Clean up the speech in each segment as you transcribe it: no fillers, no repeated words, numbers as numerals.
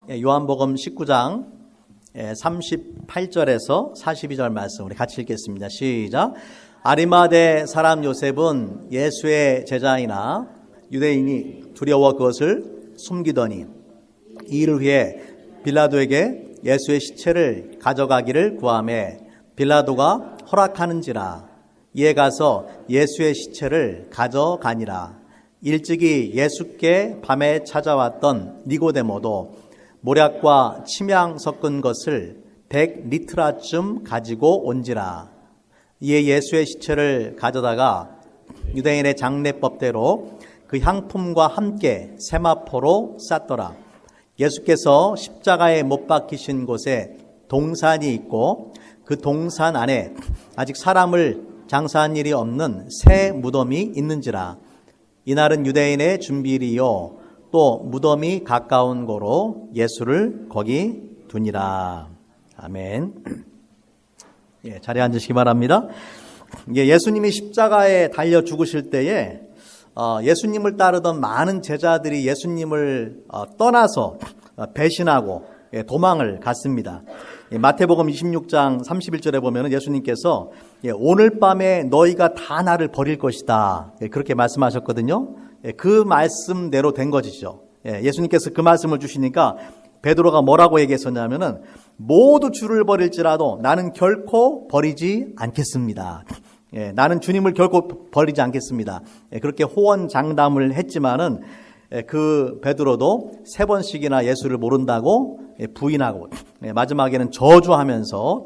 요한복음 19장 38절에서 42절 말씀 우리 같이 읽겠습니다. 시작. 아리마대 사람 요셉은 예수의 제자이나 유대인이 두려워 그것을 숨기더니 이 일을 위해 빌라도에게 예수의 시체를 가져가기를 구하매 빌라도가 허락하는지라. 이에 가서 예수의 시체를 가져가니라. 일찍이 예수께 밤에 찾아왔던 니고데모도 모략과 침향 섞은 것을 100리트라쯤 가지고 온지라. 이에 예수의 시체를 가져다가 유대인의 장례법대로 그 향품과 함께 세마포로 쌌더라. 예수께서 십자가에 못 박히신 곳에 동산이 있고 그 동산 안에 아직 사람을 장사한 일이 없는 새 무덤이 있는지라. 이날은 유대인의 준비일이요 또 무덤이 가까운 고로 예수를 거기 두니라. 아멘. 자리에 앉으시기 바랍니다. 예수님이 십자가에 달려 죽으실 때에 예수님을 따르던 많은 제자들이 예수님을 떠나서 배신하고 도망을 갔습니다. 마태복음 26장 31절에 보면 예수님께서 오늘 밤에 너희가 다 나를 버릴 것이다 그렇게 말씀하셨거든요. 그 말씀대로 된 것이죠. 예수님께서 그 말씀을 주시니까 베드로가 뭐라고 얘기했었냐면은 모두 주를 버릴지라도 나는 결코 버리지 않겠습니다. 나는 주님을 결코 버리지 않겠습니다. 그렇게 호언장담을 했지만은 그 베드로도 3번씩이나 예수를 모른다고 부인하고 마지막에는 저주하면서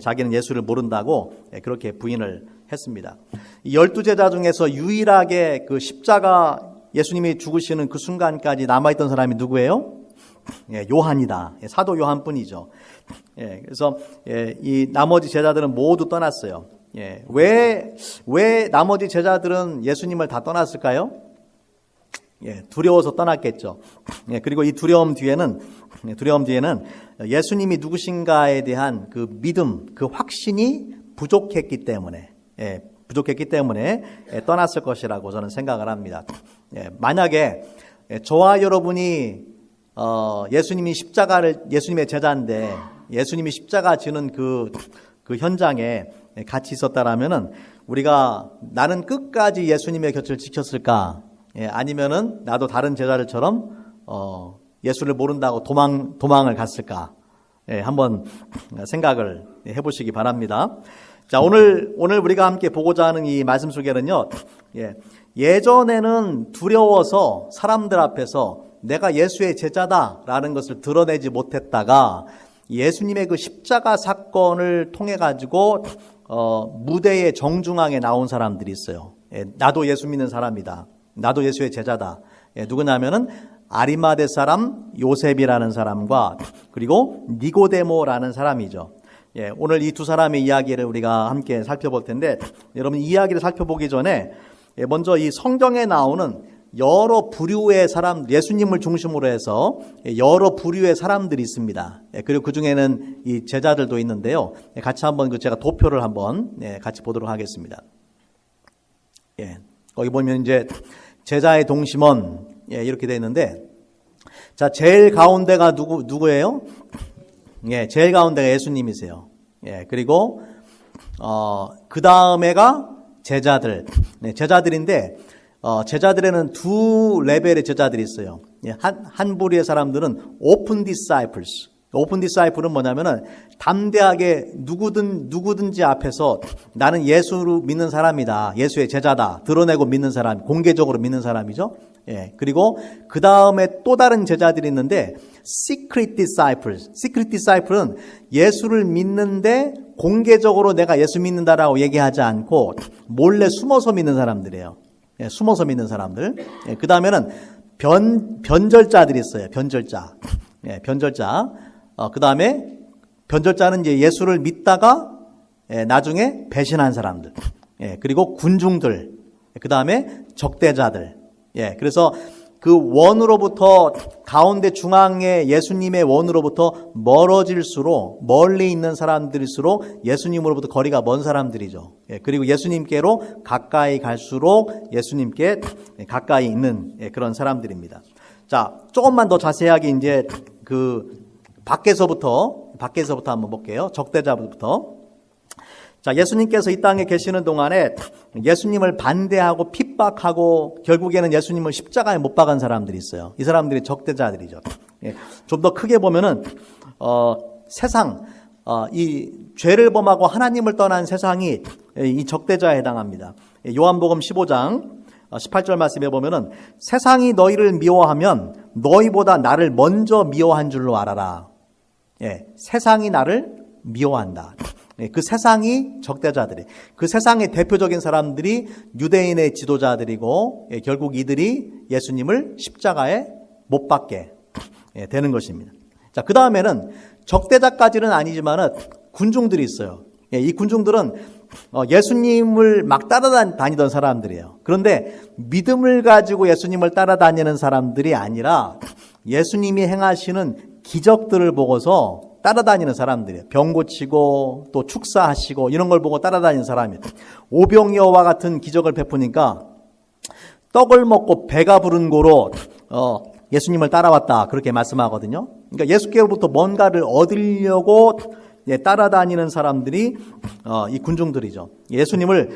자기는 예수를 모른다고 그렇게 부인을 했습니다. 12제자 중에서 유일하게 그 십자가 예수님이 죽으시는 그 순간까지 남아있던 사람이 누구예요? 요한이다. 사도 요한뿐이죠. 그래서 이 나머지 제자들은 모두 떠났어요. 왜 나머지 제자들은 예수님을 다 떠났을까요? 두려워서 떠났겠죠. 그리고 이 두려움 뒤에는 예수님이 누구신가에 대한 그 믿음, 그 확신이 부족했기 때문에 떠났을 것이라고 저는 생각을 합니다. 만약에 저와 여러분이 예수님의 제자인데 예수님이 십자가 지는 그 현장에 같이 있었다라면은 우리가 나는 끝까지 예수님의 곁을 지켰을까? 아니면은 나도 다른 제자들처럼 예수를 모른다고 도망을 갔을까? 한번 생각을 해보시기 바랍니다. 자, 오늘 우리가 함께 보고자 하는 이 말씀 속에는요, 예전에는 두려워서 사람들 앞에서 내가 예수의 제자다라는 것을 드러내지 못했다가 예수님의 그 십자가 사건을 통해 가지고 무대의 정중앙에 나온 사람들이 있어요. 나도 예수 믿는 사람이다. 나도 예수의 제자다. 누구냐면은 아리마대 사람 요셉이라는 사람과 그리고 니고데모라는 사람이죠. 오늘 이 두 사람의 이야기를 우리가 함께 살펴볼 텐데 여러분 이 이야기를 살펴보기 전에 먼저 이 성경에 나오는 여러 부류의 사람, 예수님을 중심으로 해서 여러 부류의 사람들이 있습니다. 그리고 그 중에는 이 제자들도 있는데요. 같이 한번 제가 도표를 한번 같이 보도록 하겠습니다. 거기 보면 이제 제자의 동심원 이렇게 되어 있는데, 자 제일 가운데가 누구예요? 제일 가운데가 예수님이세요. 그리고 그 다음에가 제자들, 제자들인데 제자들에는 두 레벨의 제자들이 있어요. 한 부류의 사람들은 오픈 디사이플스. 오픈 디사이플은 뭐냐면은 담대하게 누구든지 앞에서 나는 예수를 믿는 사람이다. 예수의 제자다. 드러내고 믿는 사람, 공개적으로 믿는 사람이죠. 그리고 그 다음에 또 다른 제자들이 있는데 시크릿 디사이플. 시크릿 디사이플은 예수를 믿는데 공개적으로 내가 예수 믿는다라고 얘기하지 않고 몰래 숨어서 믿는 사람들이에요. 숨어서 믿는 사람들. 그 다음에는 변절자들이 있어요. 변절자. 그 다음에 변절자는 이제 예수를 믿다가 나중에 배신한 사람들. 그리고 군중들. 그 다음에 적대자들. 그래서 그 원으로부터 가운데 중앙에 예수님의 원으로부터 멀어질수록 멀리 있는 사람들일수록 예수님으로부터 거리가 먼 사람들이죠. 그리고 예수님께로 가까이 갈수록 예수님께 가까이 있는 그런 사람들입니다. 자, 조금만 더 자세하게 이제 밖에서부터 한번 볼게요. 적대자부터. 자, 예수님께서 이 땅에 계시는 동안에 예수님을 반대하고 핍박하고 결국에는 예수님을 십자가에 못 박은 사람들이 있어요. 이 사람들이 적대자들이죠. 좀 더 크게 보면은 세상, 이 죄를 범하고 하나님을 떠난 세상이 이 적대자에 해당합니다. 요한복음 15장 18절 말씀에 보면은 세상이 너희를 미워하면 너희보다 나를 먼저 미워한 줄로 알아라. 세상이 나를 미워한다. 그 세상이 적대자들이, 그 세상의 대표적인 사람들이 유대인의 지도자들이고 결국 이들이 예수님을 십자가에 못 박게 되는 것입니다. 자, 그 다음에는 적대자까지는 아니지만은 군중들이 있어요. 이 군중들은 예수님을 막 따라다니던 사람들이에요. 그런데 믿음을 가지고 예수님을 따라다니는 사람들이 아니라 예수님이 행하시는 기적들을 보고서 따라다니는 사람들이에요. 병 고치고 또 축사하시고 이런 걸 보고 따라다니는 사람이에요. 오병이어와 같은 기적을 베푸니까 떡을 먹고 배가 부른 고로 예수님을 따라왔다 그렇게 말씀하거든요. 그러니까 예수께로부터 뭔가를 얻으려고 따라다니는 사람들이 이 군중들이죠. 예수님을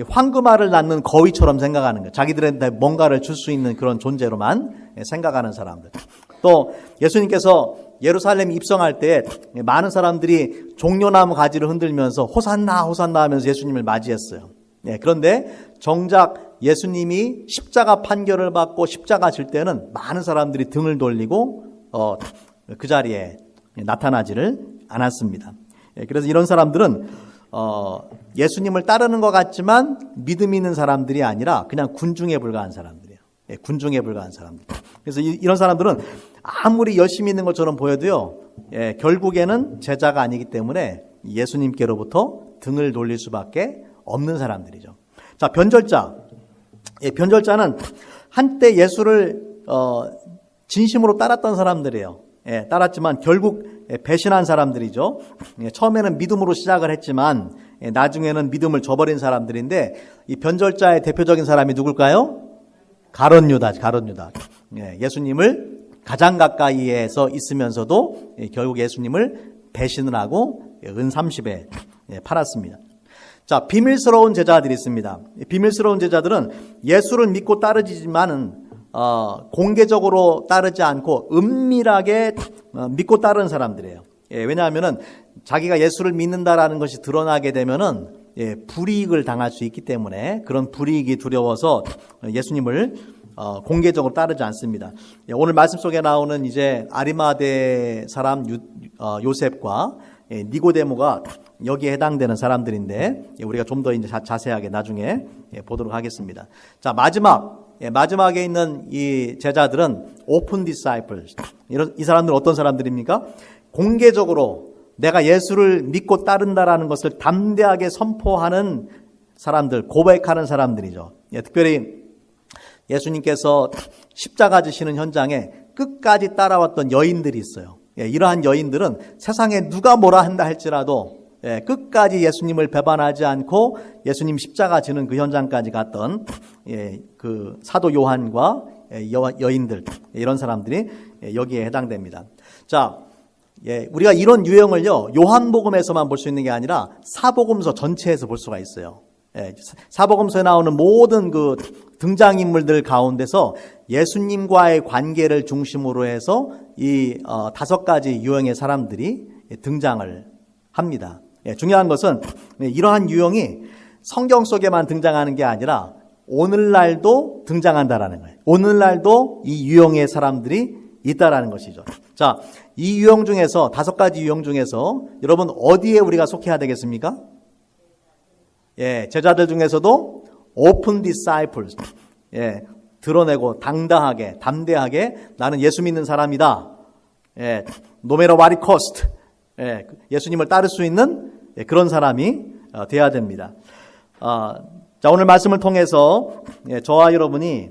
황금알을 낳는 거위처럼 생각하는 거예요. 자기들한테 뭔가를 줄 수 있는 그런 존재로만 생각하는 사람들. 또 예수님께서 예루살렘 입성할 때 많은 사람들이 종려나무 가지를 흔들면서 호산나 호산나 하면서 예수님을 맞이했어요. 그런데 정작 예수님이 십자가 판결을 받고 십자가 질 때는 많은 사람들이 등을 돌리고 그 자리에 나타나지를 않았습니다. 그래서 이런 사람들은 예수님을 따르는 것 같지만 믿음 있는 사람들이 아니라 그냥 군중에 불과한 사람들이에요. 군중에 불과한 사람들. 그래서 이런 사람들은 아무리 열심히 있는 것처럼 보여도요, 결국에는 제자가 아니기 때문에 예수님께로부터 등을 돌릴 수밖에 없는 사람들이죠. 자, 변절자. 변절자는 한때 예수를 진심으로 따랐던 사람들이에요. 따랐지만 결국 배신한 사람들이죠. 처음에는 믿음으로 시작을 했지만 나중에는 믿음을 저버린 사람들인데 이 변절자의 대표적인 사람이 누굴까요? 가룟 유다. 예수님을 가장 가까이에서 있으면서도 결국 예수님을 배신을 하고 은 30에 팔았습니다. 자, 비밀스러운 제자들이 있습니다. 비밀스러운 제자들은 예수를 믿고 따르지만은 공개적으로 따르지 않고 은밀하게 믿고 따르는 사람들이에요. 왜냐하면은 자기가 예수를 믿는다라는 것이 드러나게 되면은 불이익을 당할 수 있기 때문에 그런 불이익이 두려워서 예수님을 공개적으로 따르지 않습니다. 오늘 말씀 속에 나오는 이제 아리마대 사람 요셉과 니고데모가 여기에 해당되는 사람들인데 우리가 좀 더 이제 자세하게 나중에 보도록 하겠습니다. 자, 마지막에 있는 이 제자들은 오픈 디사이플스. 이 사람들은 어떤 사람들입니까? 공개적으로 내가 예수를 믿고 따른다라는 것을 담대하게 선포하는 사람들, 고백하는 사람들이죠. 특별히 예수님께서 십자가 지시는 현장에 끝까지 따라왔던 여인들이 있어요. 이러한 여인들은 세상에 누가 뭐라 한다 할지라도 끝까지 예수님을 배반하지 않고 예수님 십자가 지는 그 현장까지 갔던 그 사도 요한과 여인들, 이런 사람들이 여기에 해당됩니다. 자, 우리가 이런 유형을요, 요한복음에서만 볼 수 있는 게 아니라 사복음서 전체에서 볼 수가 있어요. 사복음서에 나오는 모든 그 등장인물들 가운데서 예수님과의 관계를 중심으로 해서 이 5가지 유형의 사람들이 등장을 합니다. 중요한 것은 이러한 유형이 성경 속에만 등장하는 게 아니라 오늘날도 등장한다라는 거예요. 오늘날도 이 유형의 사람들이 있다라는 것이죠. 자, 이 유형 중에서 5가지 유형 중에서 여러분 어디에 우리가 속해야 되겠습니까? 제자들 중에서도 open disciples. 드러내고 당당하게, 담대하게 나는 예수 믿는 사람이다. No matter what it cost. 예수님을 따를 수 있는 그런 사람이 돼야 됩니다. 자, 오늘 말씀을 통해서 저와 여러분이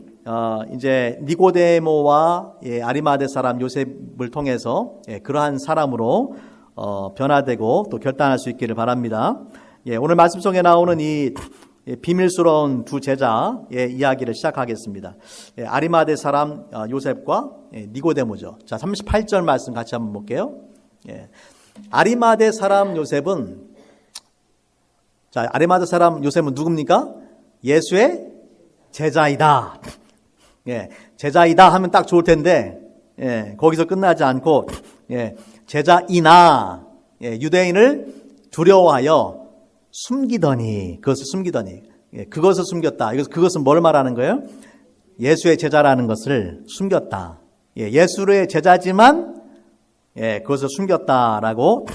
이제 니고데모와 아리마대 사람 요셉을 통해서 그러한 사람으로 변화되고 또 결단할 수 있기를 바랍니다. 오늘 말씀 속에 나오는 이 비밀스러운 두 제자의 이야기를 시작하겠습니다. 아리마대 사람 요셉과 니고데모죠. 자, 38절 말씀 같이 한번 볼게요. 아리마대 사람 요셉은, 자, 아리마대 사람 요셉은 누굽니까? 예수의 제자이다. 제자이다 하면 딱 좋을 텐데, 거기서 끝나지 않고, 제자이나, 유대인을 두려워하여 숨기더니, 그것을 숨기더니, 그것을 숨겼다. 그것은 뭘 말하는 거예요? 예수의 제자라는 것을 숨겼다. 예수의 제자지만, 그것을 숨겼다라고,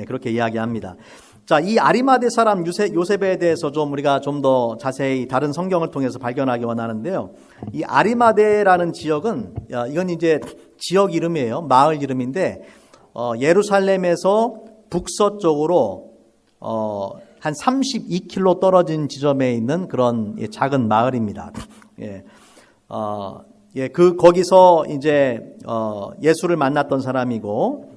그렇게 이야기합니다. 자, 이 아리마대 사람 요셉에 대해서 우리가 좀 더 자세히 다른 성경을 통해서 발견하기 원하는데요. 이 아리마대라는 지역은, 이건 이제 지역 이름이에요. 마을 이름인데, 예루살렘에서 북서쪽으로, 한 32km 떨어진 지점에 있는 그런 작은 마을입니다. 거기서 이제, 예수를 만났던 사람이고,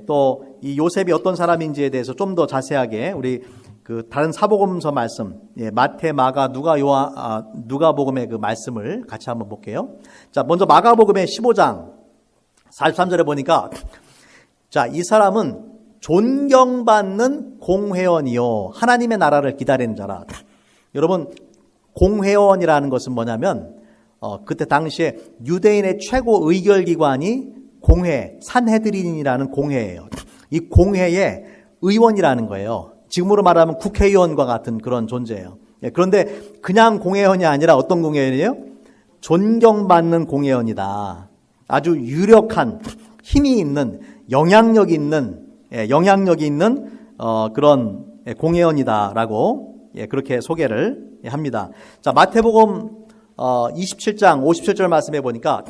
또 이 요셉이 어떤 사람인지에 대해서 좀 더 자세하게 우리 그 다른 사복음서 말씀, 마태, 마가, 누가복음의 그 말씀을 같이 한번 볼게요. 자, 먼저 마가복음의 15장 43절에 보니까, 자, 이 사람은 존경받는 공회원이요 하나님의 나라를 기다리는 자라. 여러분, 공회원이라는 것은 뭐냐면 그때 당시에 유대인의 최고 의결기관이 공회, 산헤드린이라는 공회예요. 이 공회의 의원이라는 거예요. 지금으로 말하면 국회의원과 같은 그런 존재예요. 그런데 그냥 공회원이 아니라 어떤 공회원이에요? 존경받는 공회원이다. 아주 유력한, 힘이 있는, 영향력이 있는 그런 공회원이다라고 그렇게 소개를 합니다. 자, 마태복음 27장 57절 말씀해 보니까,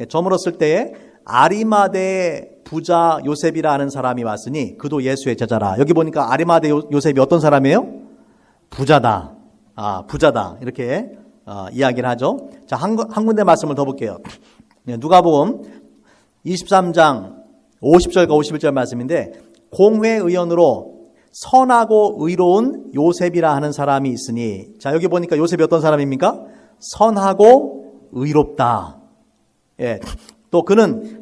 저물었을 때에 아리마대 부자 요셉이라는 사람이 왔으니 그도 예수의 제자라. 여기 보니까 아리마대 요셉이 어떤 사람이에요? 부자다. 부자다. 이렇게 이야기를 하죠. 자, 한 군데 말씀을 더 볼게요. 누가복음 23장 50절과 51절 말씀인데, 공회의원으로 선하고 의로운 요셉이라 하는 사람이 있으니, 자, 여기 보니까 요셉이 어떤 사람입니까? 선하고 의롭다. 또 그는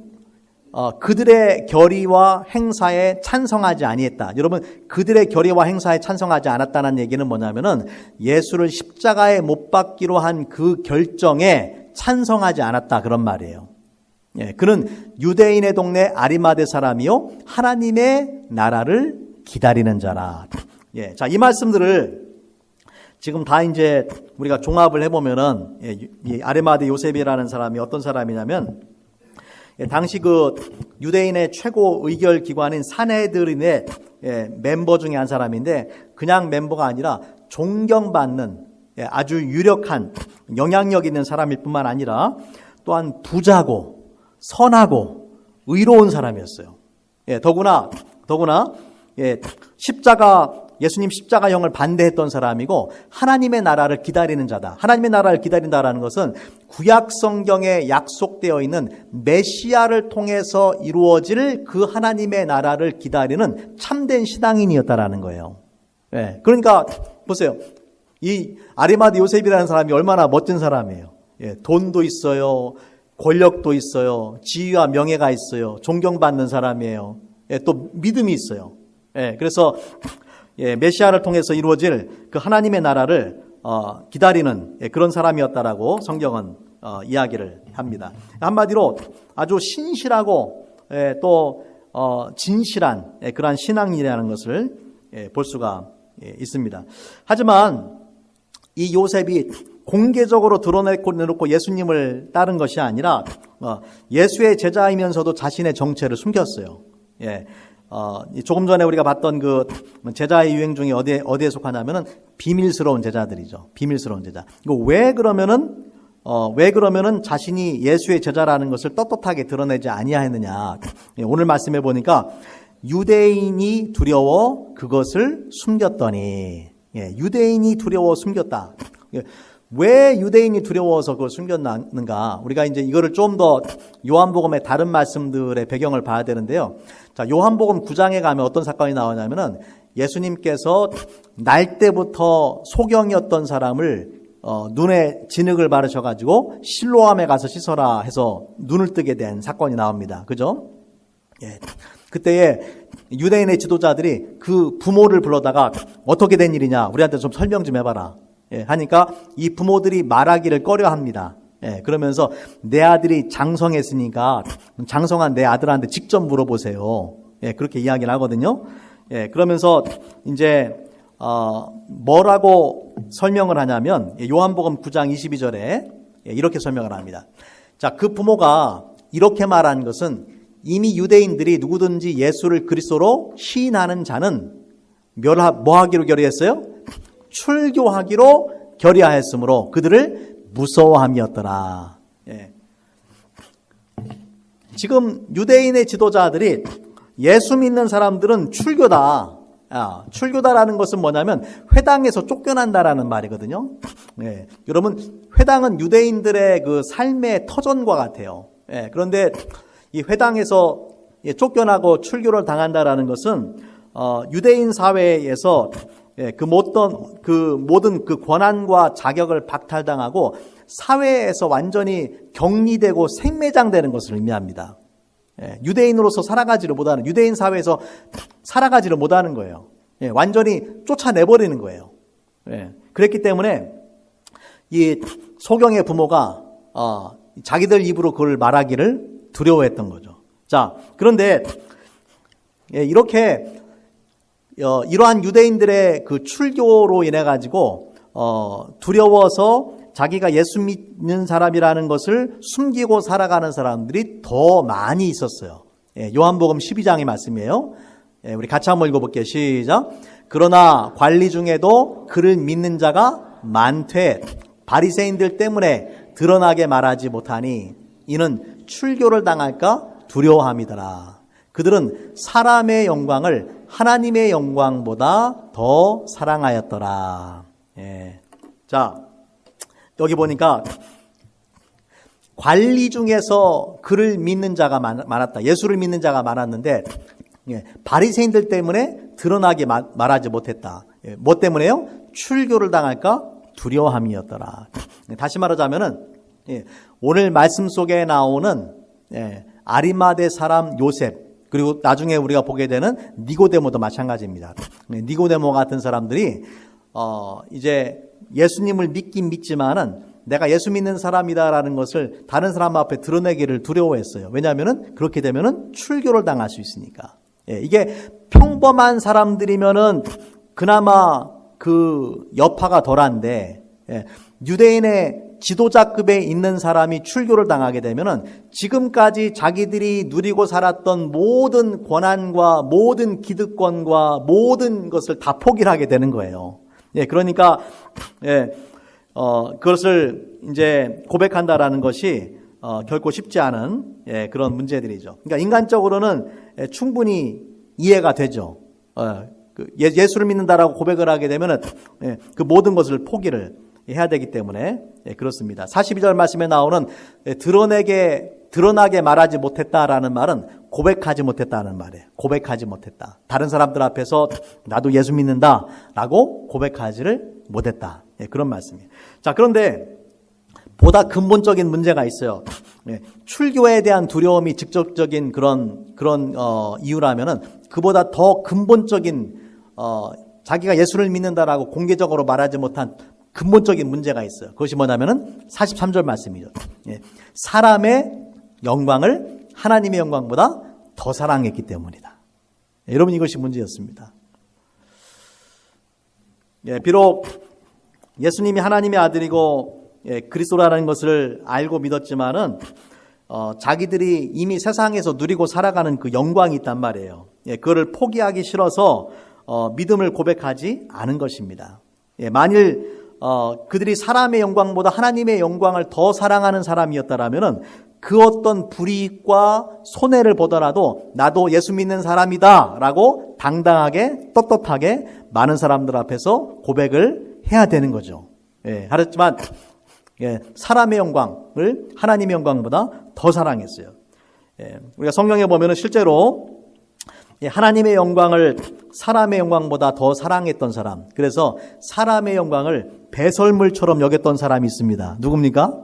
그들의 결의와 행사에 찬성하지 아니했다. 여러분, 그들의 결의와 행사에 찬성하지 않았다는 얘기는 뭐냐면은 예수를 십자가에 못 박기로 한 그 결정에 찬성하지 않았다, 그런 말이에요. 그는 유대인의 동네 아리마대 사람이요 하나님의 나라를 기다리는 자라. 자, 이 말씀들을 지금 다 이제 우리가 종합을 해보면은, 이 아리마대 요셉이라는 사람이 어떤 사람이냐면, 당시 그 유대인의 최고 의결 기관인 산헤드린의 멤버 중에 한 사람인데, 그냥 멤버가 아니라 존경받는 아주 유력한 영향력 있는 사람일 뿐만 아니라 또한 부자고 선하고 의로운 사람이었어요. 더구나 예수님 십자가형을 반대했던 사람이고 하나님의 나라를 기다리는 자다. 하나님의 나라를 기다린다라는 것은 구약 성경에 약속되어 있는 메시아를 통해서 이루어질 그 하나님의 나라를 기다리는 참된 신앙인이었다라는 거예요. 그러니까 보세요. 이 아리마대 요셉이라는 사람이 얼마나 멋진 사람이에요. 돈도 있어요. 권력도 있어요. 지위와 명예가 있어요. 존경받는 사람이에요. 또 믿음이 있어요. 그래서 메시아를 통해서 이루어질 그 하나님의 나라를 기다리는 그런 사람이었다라고 성경은 이야기를 합니다. 한마디로 아주 신실하고 또 진실한 그러한 신앙이라는 것을 볼 수가 있습니다. 하지만 이 요셉이 공개적으로 드러내놓고 예수님을 따른 것이 아니라 예수의 제자이면서도 자신의 정체를 숨겼어요. 조금 전에 우리가 봤던 그 제자의 유행 중에 어디에 속하냐면은 비밀스러운 제자들이죠. 비밀스러운 제자. 이거 왜 그러면은 자신이 예수의 제자라는 것을 떳떳하게 드러내지 아니하였느냐. 오늘 말씀해 보니까 유대인이 두려워 그것을 숨겼더니, 유대인이 두려워 숨겼다. 왜 유대인이 두려워서 그걸 숨겼는가? 우리가 이제 이거를 좀 더 요한복음의 다른 말씀들의 배경을 봐야 되는데요. 자, 요한복음 9장에 가면 어떤 사건이 나오냐면은 예수님께서 날 때부터 소경이었던 사람을 눈에 진흙을 바르셔가지고 실로암에 가서 씻어라 해서 눈을 뜨게 된 사건이 나옵니다. 그죠? 예. 그때에 유대인의 지도자들이 그 부모를 불러다가 어떻게 된 일이냐, 우리한테 좀 설명 좀 해봐라. 예. 하니까 이 부모들이 말하기를 꺼려합니다. 예. 그러면서 내 아들이 장성했으니까 장성한 내 아들한테 직접 물어보세요. 예. 그렇게 이야기를 하거든요. 예. 그러면서 이제 뭐라고 설명을 하냐면 요한복음 9장 22절에 이렇게 설명을 합니다. 자, 그 부모가 이렇게 말한 것은 이미 유대인들이 누구든지 예수를 그리스도로 시인하는 자는 뭐 하기로 결의했어요? 출교하기로 결의하였으므로 그들을 무서워함이었더라. 예. 지금 유대인의 지도자들이 예수 믿는 사람들은 출교다. 출교다라는 것은 뭐냐면 회당에서 쫓겨난다라는 말이거든요. 예. 여러분, 회당은 유대인들의 그 삶의 터전과 같아요. 예. 그런데 이 회당에서 쫓겨나고 출교를 당한다라는 것은 유대인 사회에서 그 모든 그 권한과 자격을 박탈당하고 사회에서 완전히 격리되고 생매장되는 것을 의미합니다. 유대인으로서 살아가지를 못하는, 유대인 사회에서 살아가지를 못하는 거예요. 완전히 쫓아내버리는 거예요. 그랬기 때문에 이 소경의 부모가 자기들 입으로 그걸 말하기를 두려워했던 거죠. 자, 그런데 이렇게 이러한 유대인들의 그 출교로 인해 가지고 두려워서 자기가 예수 믿는 사람이라는 것을 숨기고 살아가는 사람들이 더 많이 있었어요. 요한복음 12장의 말씀이에요. 우리 같이 한번 읽어볼게요. 시작. 그러나 관리 중에도 그를 믿는 자가 많되 바리새인들 때문에 드러나게 말하지 못하니 이는 출교를 당할까 두려워함이더라. 그들은 사람의 영광을 하나님의 영광보다 더 사랑하였더라. 예. 자, 여기 보니까 관리 중에서 그를 믿는 자가 많았다. 예수를 믿는 자가 많았는데 바리새인들 때문에 드러나게 말하지 못했다. 뭐 때문에요? 출교를 당할까 두려워함이었더라. 다시 말하자면은 오늘 말씀 속에 나오는 아리마대 사람 요셉, 그리고 나중에 우리가 보게 되는 니고데모도 마찬가지입니다. 니고데모 같은 사람들이 이제 예수님을 믿긴 믿지만은 내가 예수 믿는 사람이다라는 것을 다른 사람 앞에 드러내기를 두려워했어요. 왜냐하면은 그렇게 되면은 출교를 당할 수 있으니까. 이게 평범한 사람들이면은 그나마 그 여파가 덜한데 유대인의 지도자급에 있는 사람이 출교를 당하게 되면은 지금까지 자기들이 누리고 살았던 모든 권한과 모든 기득권과 모든 것을 다 포기를 하게 되는 거예요. 그러니까 그것을 이제 고백한다라는 것이 결코 쉽지 않은 그런 문제들이죠. 그러니까 인간적으로는 충분히 이해가 되죠. 예수를 믿는다라고 고백을 하게 되면은 그 모든 것을 포기를 해야 되기 때문에 그렇습니다. 42절 말씀에 나오는 드러나게 말하지 못했다라는 말은 고백하지 못했다는 말이에요. 고백하지 못했다. 다른 사람들 앞에서 나도 예수 믿는다라고 고백하지를 못했다. 그런 말씀이에요. 자, 그런데 보다 근본적인 문제가 있어요. 출교에 대한 두려움이 직접적인 그런 이유라면은 그보다 더 근본적인 자기가 예수를 믿는다라고 공개적으로 말하지 못한 근본적인 문제가 있어요. 그것이 뭐냐면은 43절 말씀이죠. 사람의 영광을 하나님의 영광보다 더 사랑했기 때문이다. 여러분, 이것이 문제였습니다. 비록 예수님이 하나님의 아들이고 그리스도라는 것을 알고 믿었지만은 자기들이 이미 세상에서 누리고 살아가는 그 영광이 있단 말이에요. 그거를 포기하기 싫어서 믿음을 고백하지 않은 것입니다. 만일 그들이 사람의 영광보다 하나님의 영광을 더 사랑하는 사람이었다라면은 그 어떤 불이익과 손해를 보더라도 나도 예수 믿는 사람이다라고 당당하게 떳떳하게 많은 사람들 앞에서 고백을 해야 되는 거죠. 하지만 사람의 영광을 하나님의 영광보다 더 사랑했어요. 우리가 성경에 보면은 실제로 하나님의 영광을 사람의 영광보다 더 사랑했던 사람, 그래서 사람의 영광을 배설물처럼 여겼던 사람이 있습니다. 누굽니까?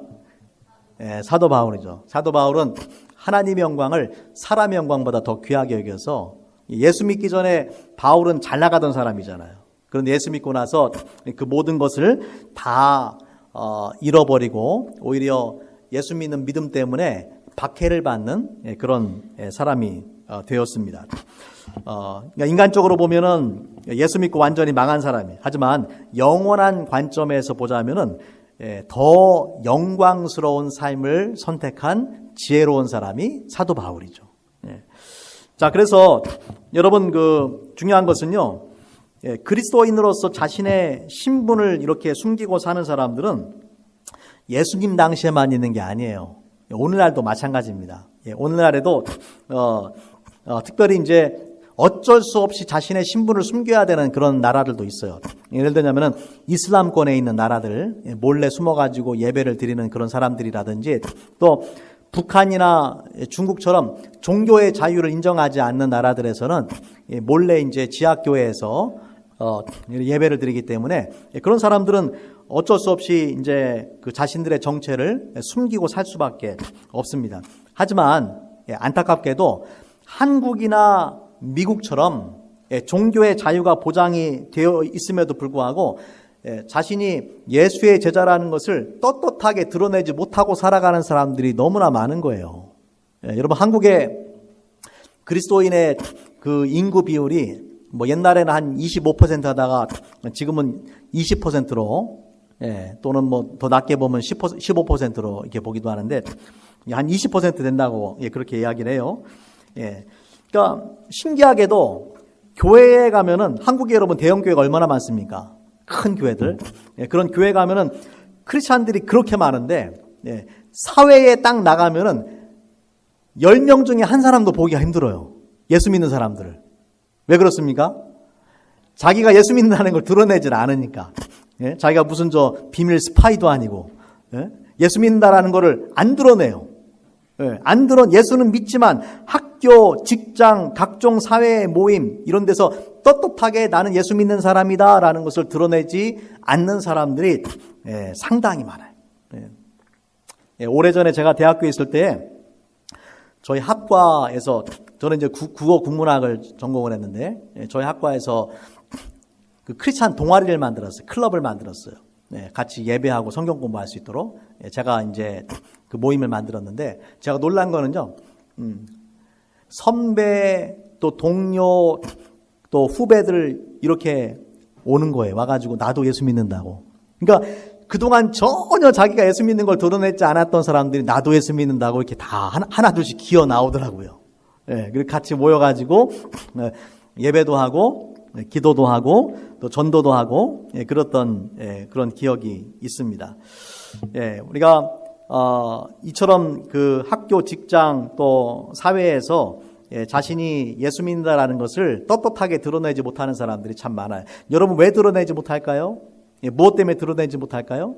사도 바울이죠. 사도 바울은 하나님의 영광을 사람의 영광보다 더 귀하게 여겨서, 예수 믿기 전에 바울은 잘 나가던 사람이잖아요. 그런데 예수 믿고 나서 그 모든 것을 다 잃어버리고 오히려 예수 믿는 믿음 때문에 박해를 받는 그런 사람이 되었습니다. 그러니까 인간적으로 보면은 예수 믿고 완전히 망한 사람이, 하지만 영원한 관점에서 보자면은 더 영광스러운 삶을 선택한 지혜로운 사람이 사도 바울이죠. 자, 그래서 여러분 중요한 것은요, 그리스도인으로서 자신의 신분을 이렇게 숨기고 사는 사람들은 예수님 당시에만 있는 게 아니에요. 오늘날도 마찬가지입니다. 오늘날에도 특별히 이제 어쩔 수 없이 자신의 신분을 숨겨야 되는 그런 나라들도 있어요. 예를 들자면은 이슬람권에 있는 나라들, 몰래 숨어가지고 예배를 드리는 그런 사람들이라든지, 또 북한이나 중국처럼 종교의 자유를 인정하지 않는 나라들에서는 몰래 이제 지하교회에서 예배를 드리기 때문에 그런 사람들은 어쩔 수 없이 이제 그 자신들의 정체를 숨기고 살 수밖에 없습니다. 하지만 안타깝게도 한국이나 미국처럼 종교의 자유가 보장이 되어 있음에도 불구하고 자신이 예수의 제자라는 것을 떳떳하게 드러내지 못하고 살아가는 사람들이 너무나 많은 거예요. 여러분, 한국의 그리스도인의 그 인구 비율이 뭐 옛날에는 한 25% 하다가 지금은 20%로, 또는 뭐 더 낮게 보면 15%로 이렇게 보기도 하는데, 한 20% 된다고 그렇게 이야기를 해요. 그러니까 신기하게도 교회에 가면은, 한국에 여러분 대형 교회가 얼마나 많습니까? 큰 교회들. 그런 교회 가면은 크리스찬들이 그렇게 많은데, 사회에 딱 나가면은 10명 중에 한 사람도 보기가 힘들어요. 예수 믿는 사람들을. 왜 그렇습니까? 자기가 예수 믿는다는 걸 드러내질 않으니까. 자기가 무슨 비밀 스파이도 아니고, 예수 믿는다라는 거를 안 드러내요. 예수는 믿지만 학교, 직장, 각종 사회 모임 이런 데서 떳떳하게 나는 예수 믿는 사람이다라는 것을 드러내지 않는 사람들이 상당히 많아요. 오래전에 제가 대학교에 있을 때 저희 학과에서, 저는 이제 국어 국문학을 전공을 했는데, 저희 학과에서 그 크리스찬 동아리를 만들었어요. 클럽을 만들었어요. 같이 예배하고 성경 공부할 수 있도록 제가 이제 그 모임을 만들었는데, 제가 놀란 거는요, 선배 또 동료 또 후배들 이렇게 오는 거예요. 와가지고 나도 예수 믿는다고. 그러니까 그동안 전혀 자기가 예수 믿는 걸 드러내지 않았던 사람들이 나도 예수 믿는다고 이렇게 다 하나 둘씩 기어 나오더라고요. 그리고 같이 모여가지고 예배도 하고 기도도 하고 또 전도도 하고 그랬던 그런 기억이 있습니다. 우리가 이처럼 그 학교, 직장 또 사회에서 자신이 예수 믿는다라는 것을 떳떳하게 드러내지 못하는 사람들이 참 많아요. 여러분, 왜 드러내지 못할까요? 무엇 때문에 드러내지 못할까요?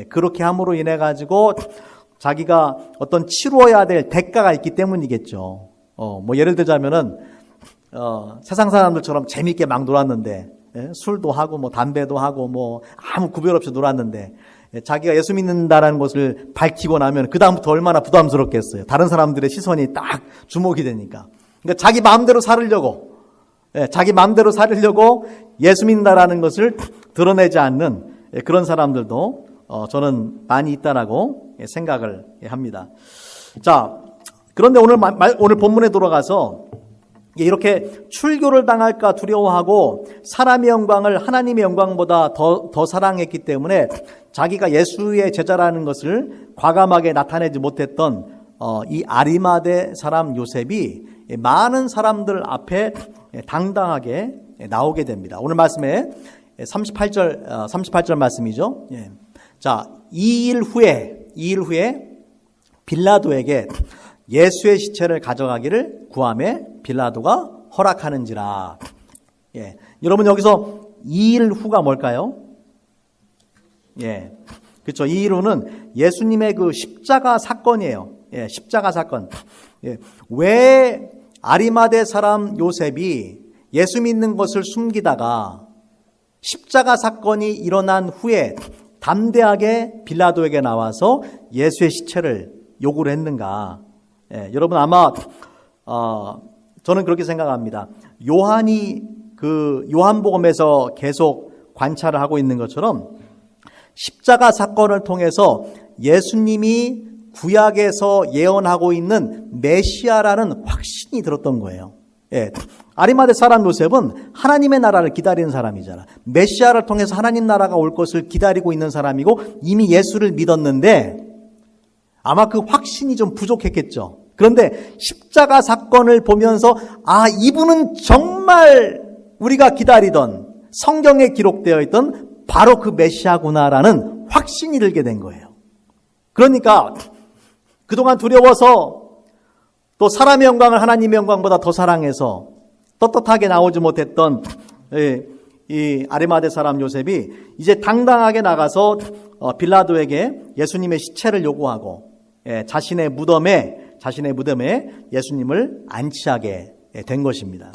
그렇게 함으로 인해 가지고 자기가 어떤 치루어야 될 대가가 있기 때문이겠죠. 뭐 예를 들자면은 세상 사람들처럼 재밌게 막 놀았는데, 술도 하고 뭐 담배도 하고 뭐 아무 구별 없이 놀았는데, 자기가 예수 믿는다라는 것을 밝히고 나면 그 다음부터 얼마나 부담스럽겠어요. 다른 사람들의 시선이 딱 주목이 되니까. 그러니까 자기 마음대로 살으려고 예수 믿는다라는 것을 드러내지 않는 그런 사람들도 저는 많이 있다라고 생각을 합니다. 자, 그런데 오늘 본문에 들어가서 이렇게 출교를 당할까 두려워하고 사람의 영광을 하나님의 영광보다 더 사랑했기 때문에 자기가 예수의 제자라는 것을 과감하게 나타내지 못했던 이 아리마대 사람 요셉이 많은 사람들 앞에 당당하게 나오게 됩니다. 오늘 말씀에 38절 말씀이죠. 자, 2일 후에 빌라도에게 예수의 시체를 가져가기를 구하매 빌라도가 허락하는지라. 여러분, 여기서 2일 후가 뭘까요? 그렇죠. 2일 후는 예수님의 그 십자가 사건이에요. 십자가 사건. 왜 아리마대 사람 요셉이 예수 믿는 것을 숨기다가 십자가 사건이 일어난 후에 담대하게 빌라도에게 나와서 예수의 시체를 요구를 했는가? 여러분 아마 저는 그렇게 생각합니다. 요한이 그 요한복음에서 계속 관찰을 하고 있는 것처럼 십자가 사건을 통해서 예수님이 구약에서 예언하고 있는 메시아라는 확신이 들었던 거예요. 아리마대 사람 요셉은 하나님의 나라를 기다리는 사람이잖아. 메시아를 통해서 하나님 나라가 올 것을 기다리고 있는 사람이고 이미 예수를 믿었는데 아마 그 확신이 좀 부족했겠죠. 그런데 십자가 사건을 보면서 이분은 정말 우리가 기다리던 성경에 기록되어 있던 바로 그 메시아구나라는 확신이 들게 된 거예요. 그러니까 그동안 두려워서 또 사람의 영광을 하나님의 영광보다 더 사랑해서 떳떳하게 나오지 못했던 이 아리마대 사람 요셉이 이제 당당하게 나가서 빌라도에게 예수님의 시체를 요구하고 자신의 무덤에 예수님을 안치하게 된 것입니다.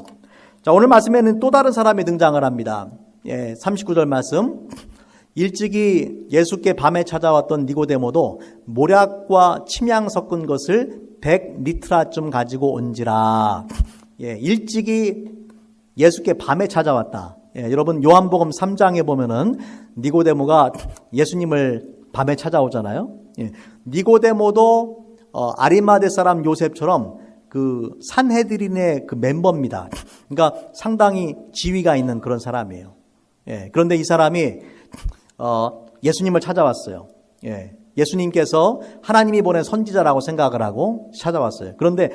자, 오늘 말씀에는 또 다른 사람이 등장을 합니다. 39절 말씀. 일찍이 예수께 밤에 찾아왔던 니고데모도 모략과 침향 섞은 것을 100리트라쯤 가지고 온지라. 일찍이 예수께 밤에 찾아왔다. 여러분 요한복음 3장에 보면은 니고데모가 예수님을 밤에 찾아오잖아요. 니고데모도 아리마대 사람 요셉처럼 그 산헤드린의 그 멤버입니다. 그러니까 상당히 지위가 있는 그런 사람이에요. 그런데 이 사람이 예수님을 찾아왔어요. 예수님께서 하나님이 보낸 선지자라고 생각을 하고 찾아왔어요. 그런데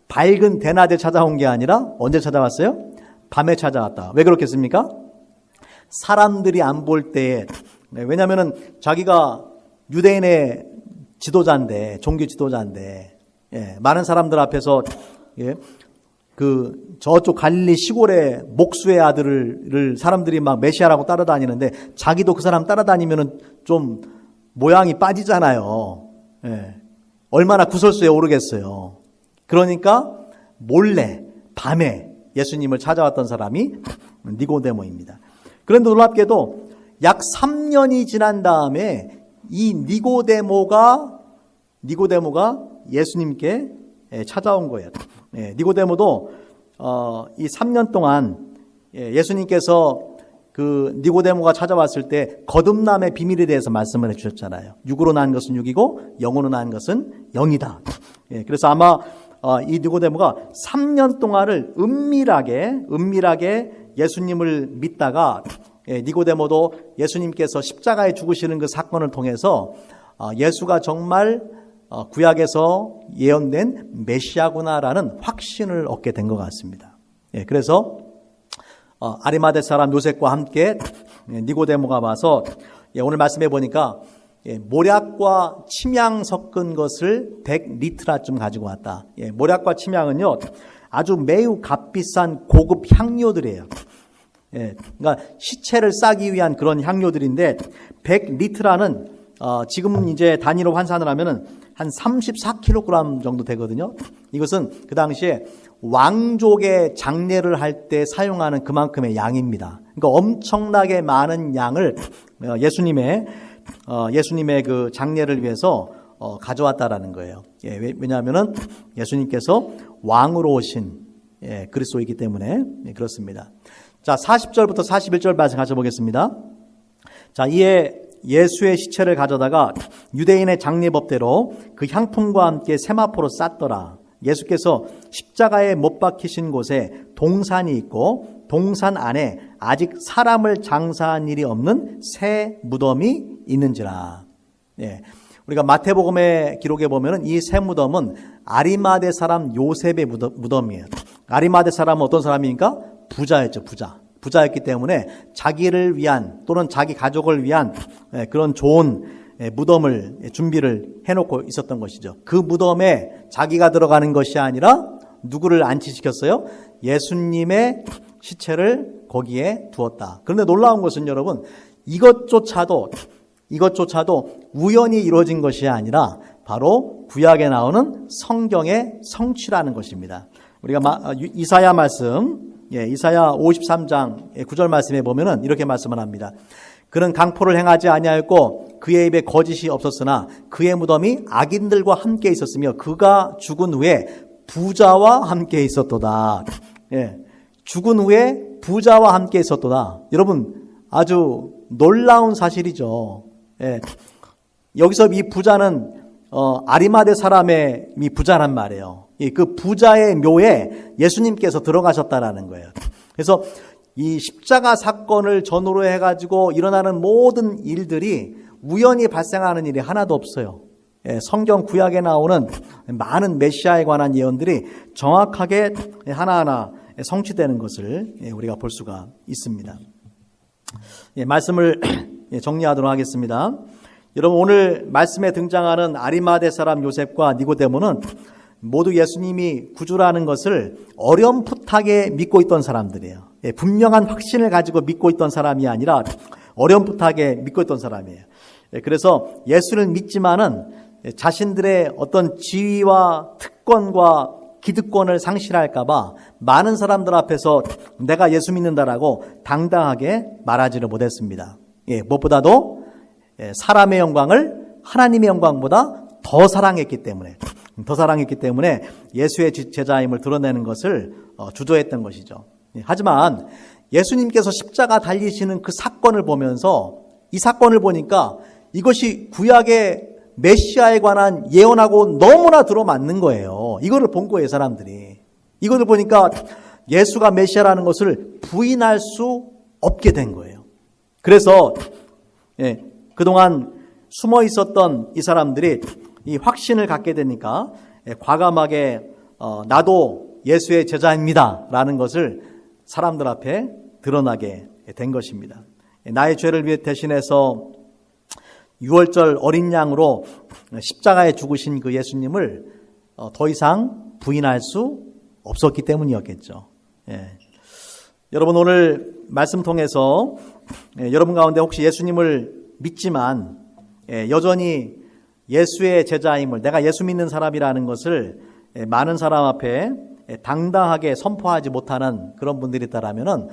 밝은 대낮에 찾아온 게 아니라 언제 찾아왔어요? 밤에 찾아왔다. 왜 그렇겠습니까? 사람들이 안 볼 때에, 왜냐면은 자기가 유대인의 지도자인데, 종교 지도자인데, 많은 사람들 앞에서, 그 저쪽 갈릴리 시골의 목수의 아들을 사람들이 막 메시아라고 따라다니는데 자기도 그 사람 따라다니면은 좀 모양이 빠지잖아요. 얼마나 구설수에 오르겠어요. 그러니까 몰래 밤에 예수님을 찾아왔던 사람이 니고데모입니다. 그런데 놀랍게도 약 3년이 지난 다음에 이 니고데모가 예수님께 찾아온 거예요. 니고데모도 이 3년 동안 예수님께서 그 니고데모가 찾아왔을 때 거듭남의 비밀에 대해서 말씀을 해주셨잖아요. 육으로 난 것은 육이고 영으로 난 것은 영이다. 그래서 아마 이 니고데모가 3년 동안을 은밀하게 예수님을 믿다가 니고데모도 예수님께서 십자가에 죽으시는 그 사건을 통해서 예수가 정말 구약에서 예언된 메시아구나라는 확신을 얻게 된 것 같습니다. 그래서 아리마대 사람 요셉과 함께 니고데모가 와서 오늘 말씀해 보니까 모략과 침향 섞은 것을 100리트라쯤 가지고 왔다. 모략과 침향은요 아주 매우 값비싼 고급 향료들이에요. 그러니까 시체를 싸기 위한 그런 향료들인데 100리트라는 지금은 이제 단위로 환산을 하면은 한 34kg 정도 되거든요. 이것은 그 당시에 왕족의 장례를 할 때 사용하는 그만큼의 양입니다. 그러니까 엄청나게 많은 양을 예수님의 그 장례를 위해서 가져왔다라는 거예요. 왜냐하면은 예수님께서 왕으로 오신 그리스도이기 때문에 그렇습니다. 자, 40절부터 41절 말씀 가져보겠습니다. 자, 이에 예수의 시체를 가져다가 유대인의 장례법대로 그 향품과 함께 세마포로 쌌더라. 예수께서 십자가에 못 박히신 곳에 동산이 있고 동산 안에 아직 사람을 장사한 일이 없는 새 무덤이 있는지라. 우리가 마태복음의 기록에 보면은 이 새 무덤은 아리마대 사람 요셉의 무덤이에요. 아리마대 사람은 어떤 사람입니까? 부자였죠, 부자. 부자였기 때문에 자기를 위한 또는 자기 가족을 위한 그런 좋은 무덤을 준비를 해놓고 있었던 것이죠. 그 무덤에 자기가 들어가는 것이 아니라 누구를 안치시켰어요? 예수님의 시체를 거기에 두었다. 그런데 놀라운 것은 여러분, 이것조차도 우연히 이루어진 것이 아니라 바로 구약에 나오는 성경의 성취라는 것입니다. 우리가 이사야 말씀, 이사야 53장 9절 말씀에 보면은 이렇게 말씀을 합니다. 그는 강포를 행하지 아니하였고 그의 입에 거짓이 없었으나 그의 무덤이 악인들과 함께 있었으며 그가 죽은 후에 부자와 함께 있었도다. 죽은 후에 부자와 함께 있었도다. 여러분, 아주 놀라운 사실이죠. 여기서 이 부자는 아리마대 사람의 이 부자란 말이에요. 그 부자의 묘에 예수님께서 들어가셨다라는 거예요. 그래서 이 십자가 사건을 전후로 해가지고 일어나는 모든 일들이 우연히 발생하는 일이 하나도 없어요. 성경 구약에 나오는 많은 메시아에 관한 예언들이 정확하게 하나하나 성취되는 것을 우리가 볼 수가 있습니다. 말씀을 정리하도록 하겠습니다. 여러분, 오늘 말씀에 등장하는 아리마대 사람 요셉과 니고데모는 모두 예수님이 구주라는 것을 어렴풋하게 믿고 있던 사람들이에요. 분명한 확신을 가지고 믿고 있던 사람이 아니라 어렴풋하게 믿고 있던 사람이에요. 그래서 예수를 믿지만은 자신들의 어떤 지위와 특권과 기득권을 상실할까봐 많은 사람들 앞에서 내가 예수 믿는다라고 당당하게 말하지를 못했습니다. 무엇보다도 사람의 영광을 하나님의 영광보다 더 사랑했기 때문에 예수의 제자임을 드러내는 것을 주저했던 것이죠. 하지만 예수님께서 십자가 달리시는 그 사건을 보면서 이 사건을 보니까 이것이 구약의 메시아에 관한 예언하고 너무나 들어맞는 거예요. 이거를 본 거예요, 사람들이. 이거를 보니까 예수가 메시아라는 것을 부인할 수 없게 된 거예요. 그래서 그동안 숨어 있었던 이 사람들이 이 확신을 갖게 되니까 과감하게 나도 예수의 제자입니다 라는 것을 사람들 앞에 드러나게 된 것입니다. 나의 죄를 위해 대신해서 유월절 어린 양으로 십자가에 죽으신 그 예수님을 더 이상 부인할 수 없었기 때문이었겠죠. 여러분, 오늘 말씀 통해서 여러분 가운데 혹시 예수님을 믿지만 여전히 예수의 제자임을, 내가 예수 믿는 사람이라는 것을 많은 사람 앞에 당당하게 선포하지 못하는 그런 분들이 있다라면은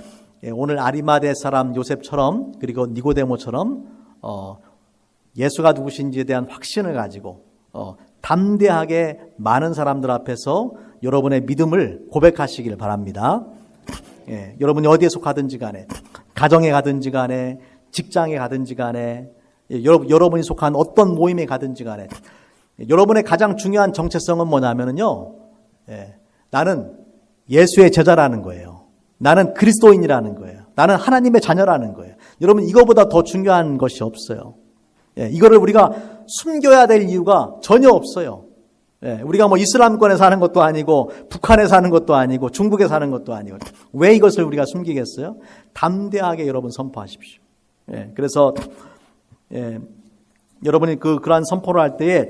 오늘 아리마대 사람 요셉처럼, 그리고 니고데모처럼 예수가 누구신지에 대한 확신을 가지고 담대하게 많은 사람들 앞에서 여러분의 믿음을 고백하시길 바랍니다. 여러분이 어디에 속하든지 간에, 가정에 가든지 간에, 직장에 가든지 간에, 여러분이 속한 어떤 모임에 가든지 간에 여러분의 가장 중요한 정체성은 뭐냐면요, 나는 예수의 제자라는 거예요. 나는 그리스도인이라는 거예요. 나는 하나님의 자녀라는 거예요. 여러분, 이거보다 더 중요한 것이 없어요. 이거를 우리가 숨겨야 될 이유가 전혀 없어요. 우리가 뭐 이슬람권에 사는 것도 아니고 북한에 사는 것도 아니고 중국에 사는 것도 아니고 왜 이것을 우리가 숨기겠어요? 담대하게 여러분 선포하십시오. 그래서 여러분이 그러한 선포를 할 때에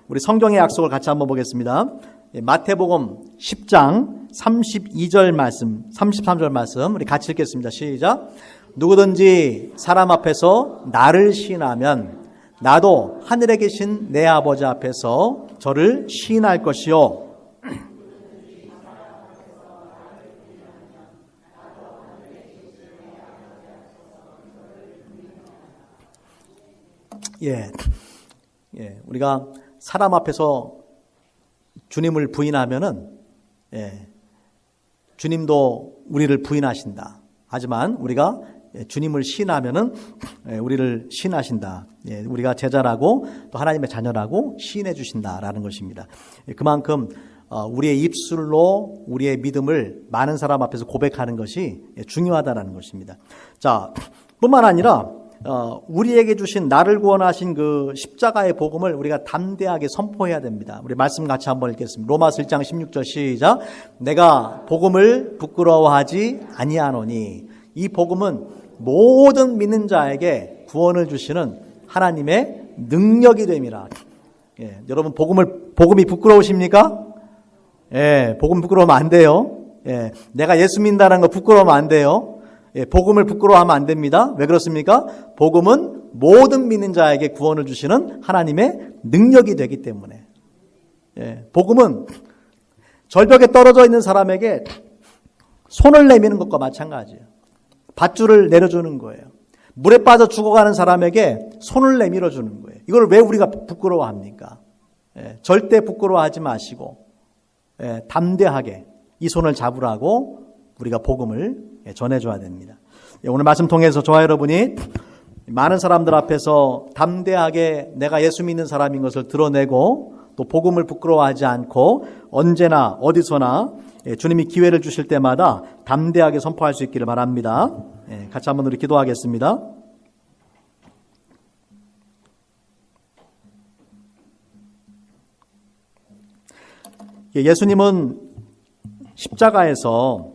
우리 성경의 약속을 같이 한번 보겠습니다. 마태복음 10장 32절 말씀, 33절 말씀 우리 같이 읽겠습니다. 시작. 누구든지 사람 앞에서 나를 시인하면 나도 하늘에 계신 내 아버지 앞에서 저를 시인할 것이요. 우리가 사람 앞에서 주님을 부인하면은, 주님도 우리를 부인하신다. 하지만 우리가 주님을 시인하면은 우리를 시인하신다. 우리가 제자라고 또 하나님의 자녀라고 시인해 주신다라는 것입니다. 그만큼 우리의 입술로 우리의 믿음을 많은 사람 앞에서 고백하는 것이 중요하다라는 것입니다. 자, 뿐만 아니라 우리에게 주신 나를 구원하신 그 십자가의 복음을 우리가 담대하게 선포해야 됩니다. 우리 말씀 같이 한번 읽겠습니다. 로마서 1장 16절 시작. 내가 복음을 부끄러워하지 아니하노니 이 복음은 모든 믿는 자에게 구원을 주시는 하나님의 능력이 됨이라. 여러분, 복음이 부끄러우십니까? 복음 부끄러우면 안 돼요. 내가 예수 믿는다는 거 부끄러우면 안 돼요. 복음을 부끄러워하면 안 됩니다. 왜 그렇습니까? 복음은 모든 믿는 자에게 구원을 주시는 하나님의 능력이 되기 때문에. 복음은 절벽에 떨어져 있는 사람에게 손을 내미는 것과 마찬가지예요. 밧줄을 내려주는 거예요. 물에 빠져 죽어가는 사람에게 손을 내밀어 주는 거예요. 이걸 왜 우리가 부끄러워합니까? 절대 부끄러워하지 마시고 담대하게 이 손을 잡으라고 우리가 복음을 전해줘야 됩니다. 오늘 말씀 통해서 저와 여러분이 많은 사람들 앞에서 담대하게 내가 예수 믿는 사람인 것을 드러내고 또 복음을 부끄러워하지 않고 언제나 어디서나 주님이 기회를 주실 때마다 담대하게 선포할 수 있기를 바랍니다. 같이 한번 우리 기도하겠습니다. 예수님은 십자가에서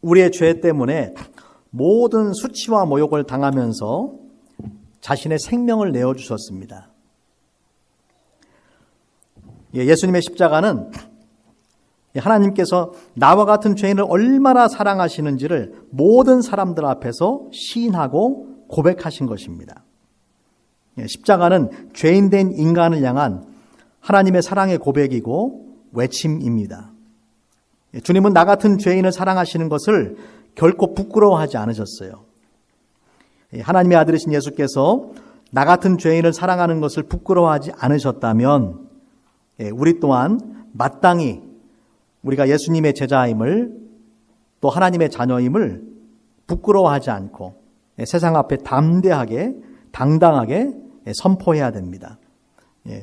우리의 죄 때문에 모든 수치와 모욕을 당하면서 자신의 생명을 내어주셨습니다. 예수님의 십자가는 하나님께서 나와 같은 죄인을 얼마나 사랑하시는지를 모든 사람들 앞에서 시인하고 고백하신 것입니다. 십자가는 죄인된 인간을 향한 하나님의 사랑의 고백이고 외침입니다. 주님은 나 같은 죄인을 사랑하시는 것을 결코 부끄러워하지 않으셨어요. 하나님의 아들이신 예수께서 나 같은 죄인을 사랑하는 것을 부끄러워하지 않으셨다면 우리 또한 마땅히 우리가 예수님의 제자임을 또 하나님의 자녀임을 부끄러워하지 않고 세상 앞에 담대하게 당당하게 선포해야 됩니다.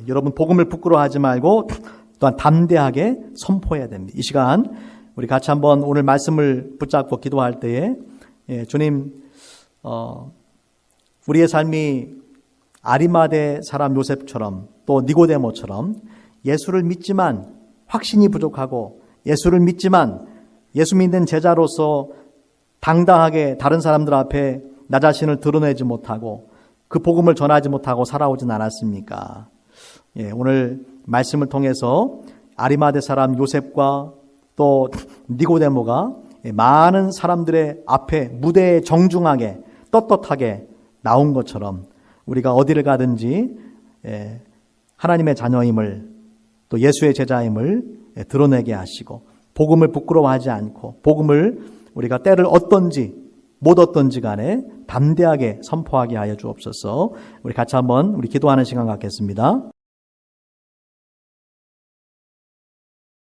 여러분 복음을 부끄러워하지 말고 또한 담대하게 선포해야 됩니다. 이 시간 우리 같이 한번 오늘 말씀을 붙잡고 기도할 때에 주님 우리의 삶이 아리마대 사람 요셉처럼 또 니고데모처럼 예수를 믿지만 확신이 부족하고 예수를 믿지만 예수 믿는 제자로서 당당하게 다른 사람들 앞에 나 자신을 드러내지 못하고 그 복음을 전하지 못하고 살아오진 않았습니까? 오늘 말씀을 통해서 아리마대 사람 요셉과 또 니고데모가 많은 사람들의 앞에 무대에 정중하게 떳떳하게 나온 것처럼 우리가 어디를 가든지 하나님의 자녀임을 또 예수의 제자임을 드러내게 하시고 복음을 부끄러워하지 않고 복음을 우리가 때를 얻든지 못 얻든지 간에 담대하게 선포하게 하여 주옵소서. 우리 같이 한번 우리 기도하는 시간 갖겠습니다.